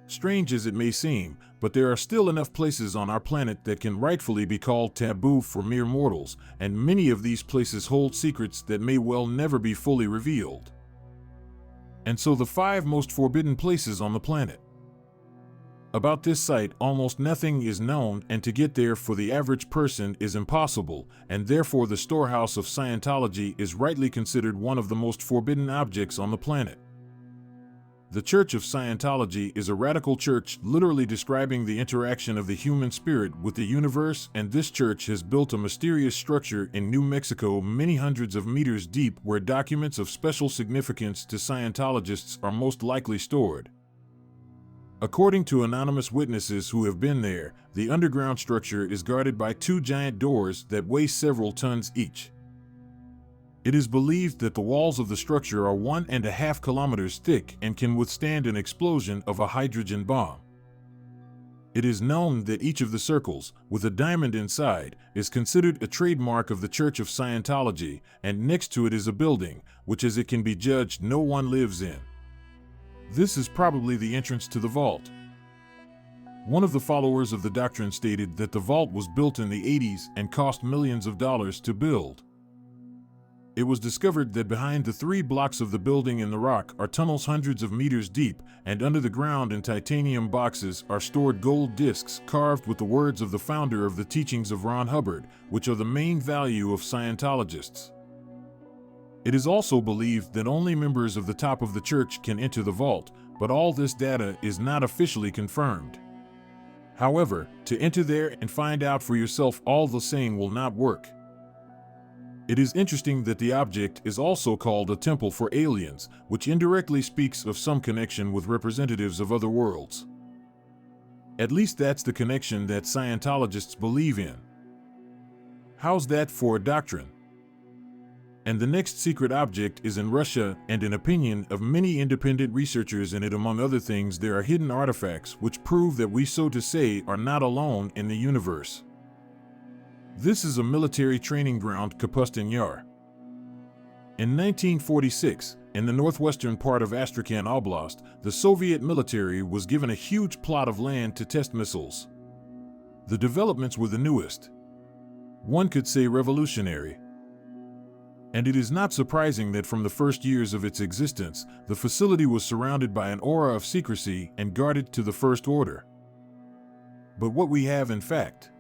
Strange as it may seem, but there are still enough places on our planet that can rightfully be called taboo for mere mortals, and many of these places hold secrets that may well never be fully revealed. And so the 5 most forbidden places on the planet. About this site, almost nothing is known, and to get there for the average person is impossible, and therefore the storehouse of Scientology is rightly considered one of the most forbidden objects on the planet. The Church of Scientology is a radical church literally describing the interaction of the human spirit with the universe, and this church has built a mysterious structure in New Mexico many hundreds of meters deep where documents of special significance to Scientologists are most likely stored. According to anonymous witnesses who have been there, the underground structure is guarded by 2 giant doors that weigh several tons each. It is believed that the walls of the structure are 1.5 kilometers thick and can withstand an explosion of a hydrogen bomb. It is known that each of the circles, with a diamond inside, is considered a trademark of the Church of Scientology, and next to it is a building, which as it can be judged no one lives in. This is probably the entrance to the vault. One of the followers of the doctrine stated that the vault was built in the 80s and cost millions of dollars to build. It was discovered that behind the 3 blocks of the building in the rock are tunnels hundreds of meters deep, and under the ground in titanium boxes are stored gold discs carved with the words of the founder of the teachings of Ron Hubbard, which are the main value of Scientologists. It is also believed that only members of the top of the church can enter the vault, but all this data is not officially confirmed. However, to enter there and find out for yourself all the same will not work. It is interesting that the object is also called a temple for aliens, which indirectly speaks of some connection with representatives of other worlds. At least that's the connection that Scientologists believe in. How's that for a doctrine? And the next secret object is in Russia, and in opinion of many independent researchers in it, among other things, there are hidden artifacts which prove that we, so to say, are not alone in the universe. This is a military training ground, Kapustin Yar. In 1946, in the northwestern part of Astrakhan Oblast, the Soviet military was given a huge plot of land to test missiles. The developments were the newest. One could say revolutionary. And it is not surprising that from the first years of its existence, the facility was surrounded by an aura of secrecy and guarded to the first order. But what we have in fact?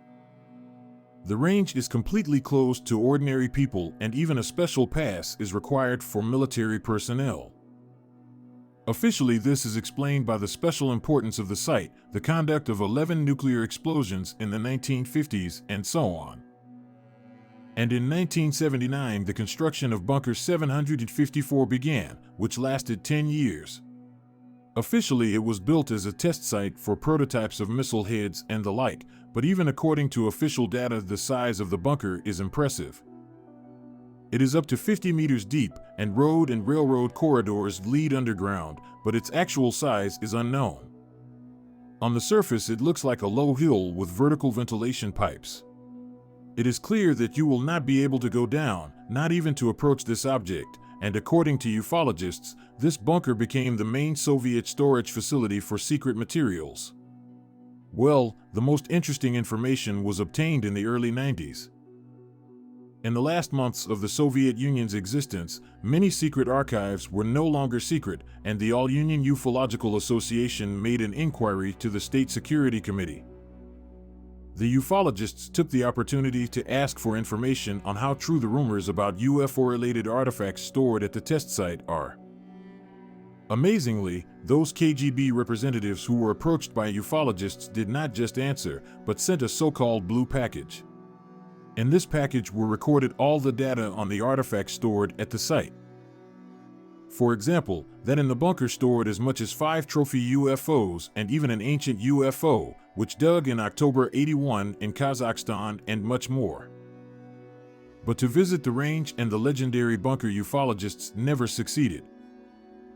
The range is completely closed to ordinary people, and even a special pass is required for military personnel. Officially, this is explained by the special importance of the site, the conduct of 11 nuclear explosions in the 1950s, and so on. And in 1979, the construction of Bunker 754 began, which lasted 10 years. Officially, it was built as a test site for prototypes of missile heads and the like, but even according to official data, the size of the bunker is impressive. It is up to 50 meters deep, and road and railroad corridors lead underground, but its actual size is unknown. On the surface, it looks like a low hill with vertical ventilation pipes. It is clear that you will not be able to go down, not even to approach this object, and according to ufologists, this bunker became the main Soviet storage facility for secret materials. Well, the most interesting information was obtained in the early 90s. In the last months of the Soviet Union's existence, many secret archives were no longer secret, and the All-Union Ufological Association made an inquiry to the State Security Committee. The ufologists took the opportunity to ask for information on how true the rumors about UFO-related artifacts stored at the test site are. Amazingly, those KGB representatives who were approached by ufologists did not just answer, but sent a so-called blue package. In this package were recorded all the data on the artifacts stored at the site. For example, that in the bunker stored as much as 5 trophy UFOs and even an ancient UFO, which dug in October '81 in Kazakhstan, and much more. But to visit the range and the legendary bunker, ufologists never succeeded.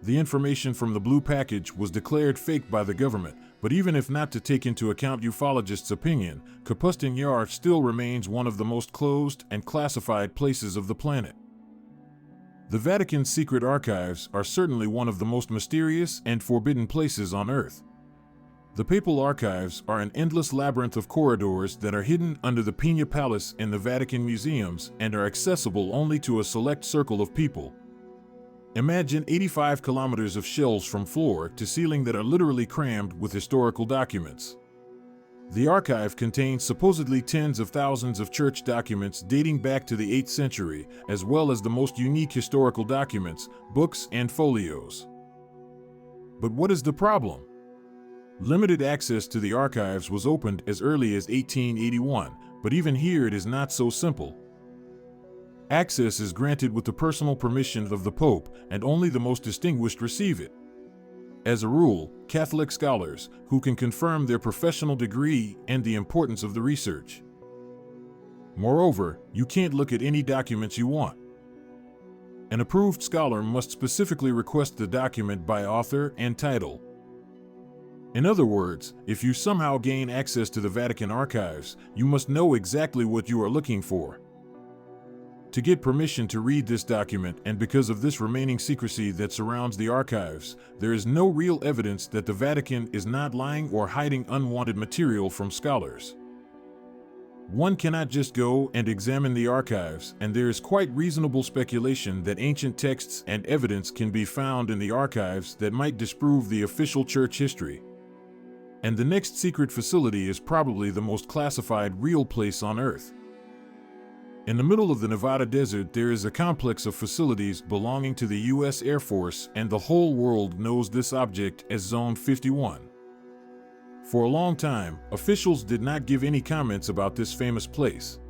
The information from the blue package was declared fake by the government, but even if not to take into account ufologists' opinion, Kapustin Yar still remains one of the most closed and classified places of the planet. The Vatican's secret archives are certainly one of the most mysterious and forbidden places on Earth. The papal archives are an endless labyrinth of corridors that are hidden under the Pina Palace in the Vatican museums and are accessible only to a select circle of people. Imagine 85 kilometers of shelves from floor to ceiling that are literally crammed with historical documents. The archive contains supposedly tens of thousands of church documents dating back to the 8th century, as well as the most unique historical documents, books, and folios. But what is the problem? Limited access to the archives was opened as early as 1881, but even here it is not so simple. Access is granted with the personal permission of the Pope, and only the most distinguished receive it. As a rule, Catholic scholars, who can confirm their professional degree and the importance of the research. Moreover, you can't look at any documents you want. An approved scholar must specifically request the document by author and title. In other words, if you somehow gain access to the Vatican archives, you must know exactly what you are looking for. To get permission to read this document, and because of this remaining secrecy that surrounds the archives, there is no real evidence that the Vatican is not lying or hiding unwanted material from scholars. One cannot just go and examine the archives, and there is quite reasonable speculation that ancient texts and evidence can be found in the archives that might disprove the official church history. And the next secret facility is probably the most classified real place on Earth. In the middle of the Nevada desert, there is a complex of facilities belonging to the U.S. Air Force, and the whole world knows this object as Zone 51. For a long time, officials did not give any comments about this famous place.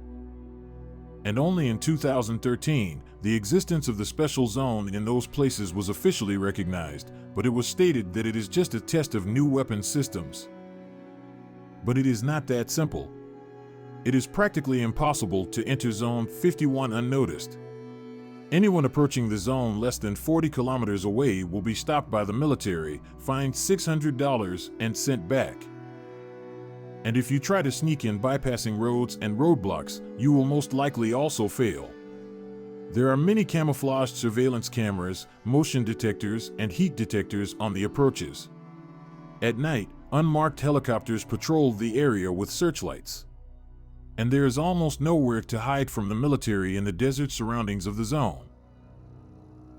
And only in 2013, the existence of the special zone in those places was officially recognized, but it was stated that it is just a test of new weapon systems. But it is not that simple. It is practically impossible to enter Zone 51 unnoticed. Anyone approaching the zone less than 40 kilometers away will be stopped by the military, fined $600, and sent back. And if you try to sneak in bypassing roads and roadblocks, you will most likely also fail. There are many camouflaged surveillance cameras, motion detectors, and heat detectors on the approaches. At night, unmarked helicopters patrol the area with searchlights. And there is almost nowhere to hide from the military in the desert surroundings of the zone.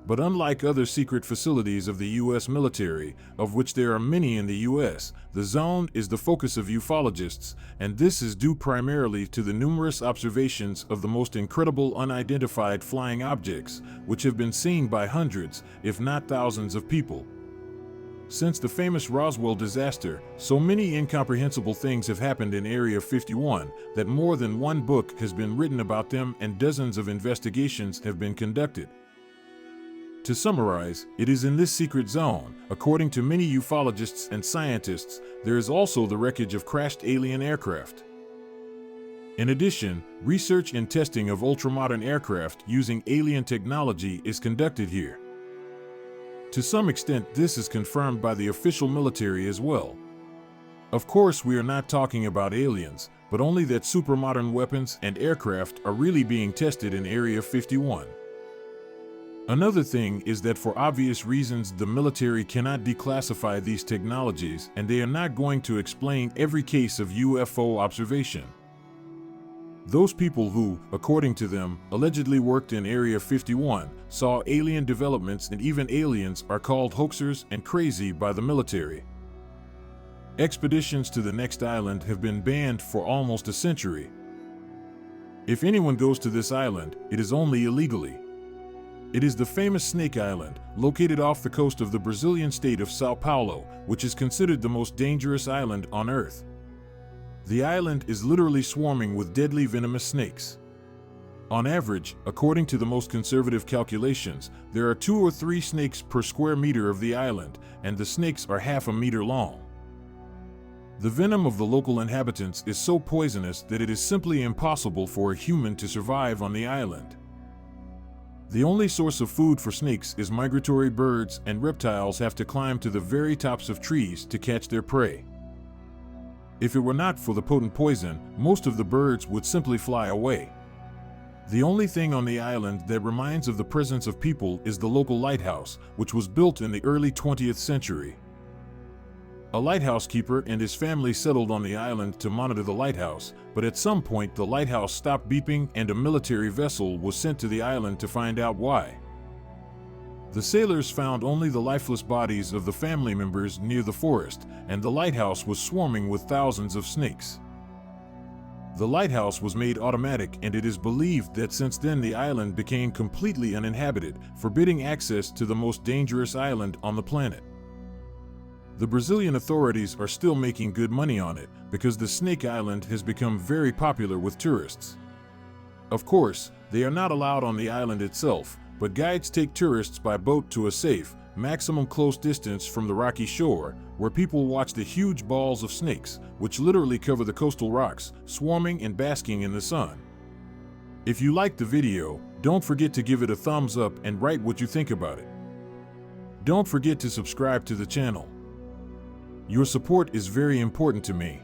But unlike other secret facilities of the U.S. military, of which there are many in the U.S., the zone is the focus of ufologists, and this is due primarily to the numerous observations of the most incredible unidentified flying objects, which have been seen by hundreds, if not thousands of people. Since the famous Roswell disaster, so many incomprehensible things have happened in Area 51 that more than one book has been written about them and dozens of investigations have been conducted. To summarize, it is in this secret zone, according to many ufologists and scientists, there is also the wreckage of crashed alien aircraft. In addition, research and testing of ultramodern aircraft using alien technology is conducted here. To some extent, this is confirmed by the official military as well. Of course, we are not talking about aliens, but only that supermodern weapons and aircraft are really being tested in Area 51. Another thing is that for obvious reasons the military cannot declassify these technologies, and they are not going to explain every case of UFO observation. Those people who, according to them, allegedly worked in Area 51, saw alien developments, and even aliens are called hoaxers and crazy by the military. Expeditions to the next island have been banned for almost a century. If anyone goes to this island, it is only illegally. It is the famous Snake Island, located off the coast of the Brazilian state of São Paulo, which is considered the most dangerous island on Earth. The island is literally swarming with deadly venomous snakes. On average, according to the most conservative calculations, there are 2 or 3 snakes per square meter of the island, and the snakes are half a meter long. The venom of the local inhabitants is so poisonous that it is simply impossible for a human to survive on the island. The only source of food for snakes is migratory birds, and reptiles have to climb to the very tops of trees to catch their prey. If it were not for the potent poison, most of the birds would simply fly away. The only thing on the island that reminds of the presence of people is the local lighthouse, which was built in the early 20th century. A lighthouse keeper and his family settled on the island to monitor the lighthouse, but at some point the lighthouse stopped beeping and a military vessel was sent to the island to find out why. The sailors found only the lifeless bodies of the family members near the forest, and the lighthouse was swarming with thousands of snakes. The lighthouse was made automatic, and it is believed that since then the island became completely uninhabited, forbidding access to the most dangerous island on the planet. The Brazilian authorities are still making good money on it because the Snake Island has become very popular with tourists. Of course, they are not allowed on the island itself, but guides take tourists by boat to a safe, maximum close distance from the rocky shore, where people watch the huge balls of snakes, which literally cover the coastal rocks, swarming and basking in the sun. If you liked the video, don't forget to give it a thumbs up and write what you think about it. Don't forget to subscribe to the channel. Your support is very important to me.